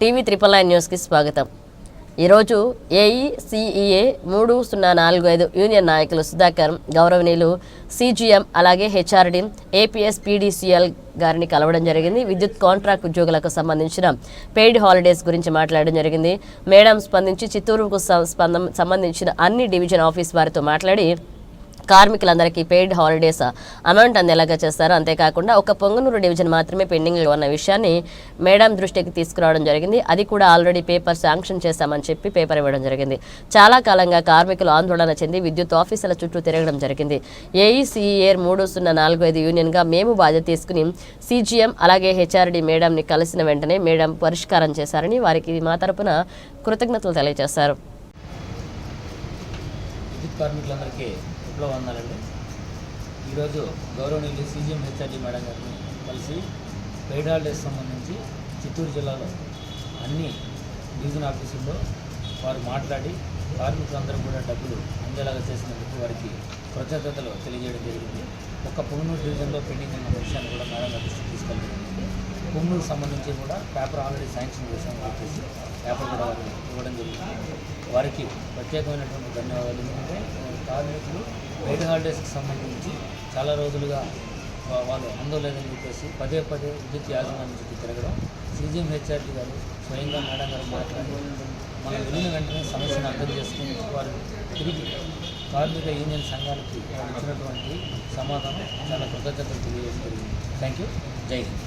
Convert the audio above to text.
TV 999 న్యూస్కి స్వాగతం. ఈరోజు ఏఈసీఈఏ 3045 యూనియన్ నాయకులు సుధాకర్, గౌరవనీయులు సీజీఎం, అలాగే హెచ్ఆర్డీ, ఏపీఎస్ పీడీసీఎల్ గారిని కలవడం జరిగింది. విద్యుత్ కాంట్రాక్ట్ ఉద్యోగులకు సంబంధించిన పెయిడ్ హాలిడేస్ గురించి మాట్లాడడం జరిగింది. మేడం స్పందించి చిత్తూరుకు సంబంధించిన అన్ని డివిజన్ ఆఫీస్ వారితో మాట్లాడి కార్మికులందరికీ పెయిడ్ హాలిడేస్ అమౌంట్ అందేలాగా చేస్తారు. అంతేకాకుండా ఒక పొంగనూరు డివిజన్ మాత్రమే పెండింగ్లో ఉన్న విషయాన్ని మేడం దృష్టికి తీసుకురావడం జరిగింది. అది కూడా ఆల్రెడీ పేపర్ శాంక్షన్ చేశామని చెప్పి పేపర్ ఇవ్వడం జరిగింది. చాలా కాలంగా కార్మికులు ఆందోళన చెంది విద్యుత్ ఆఫీసుల చుట్టూ తిరగడం జరిగింది. ఏఈసీఏ 3045 యూనియన్గా మేము బాధ్యత తీసుకుని సీజీఎం అలాగే హెచ్ఆర్డీ మేడంని కలిసిన వెంటనే మేడం పరిష్కారం చేశారని వారికి మా తరపున కృతజ్ఞతలు తెలియజేశారు. కార్మికులందరికీ వందనాలండి. ఈరోజు గౌరవనీయులు సీజీఎం హెచ్ఆర్డీ మేడం గారిని కలిసి పెయిడ్ హాలిడేస్ సంబంధించి చిత్తూరు జిల్లాలో అన్ని డివిజన్ ఆఫీసుల్లో వారు మాట్లాడి కార్మికులందరూ కూడా డబ్బులు అందేలాగా చేసినందుకు వారికి కృతజ్ఞతలు తెలియజేయడం జరిగింది. ఒక పొంగనూరు డివిజన్లో పెండింగ్ ఉన్న విషయాన్ని కూడా మేడం గారి దృష్టికి తీసుకెళ్ళడం జరిగింది. పొంగనూరు సంబంధించి కూడా పేపర్ ఆల్రెడీ శాంక్షన్ చేశామని చెప్పేసి పేపర్ కూడా వారికి ఇవ్వడం జరిగింది. వారికి ప్రత్యేకమైనటువంటి ధన్యవాదాలు. ఎందుకంటే కార్మికులు పెయిడ్ హాలిడేస్కి సంబంధించి చాలా రోజులుగా వాళ్ళు అందలేదని చెప్పేసి పదే విద్యుత్ యాజమాన్యం చుట్టూ తిరగడం, సీజీఎం హెచ్ఆర్డీ గారు స్వయంగా మేడం గారు మాట్లాడి మనం వెళ్ళిన వెంటనే సమస్యను అర్థం చేసుకుని వారు తిరిగి కార్మిక యూనియన్ సంఘానికి ఇచ్చినటువంటి సమాధానం చాలా కృతజ్ఞతలు తెలియజేయడం జరిగింది. Thank you. జై హింద్.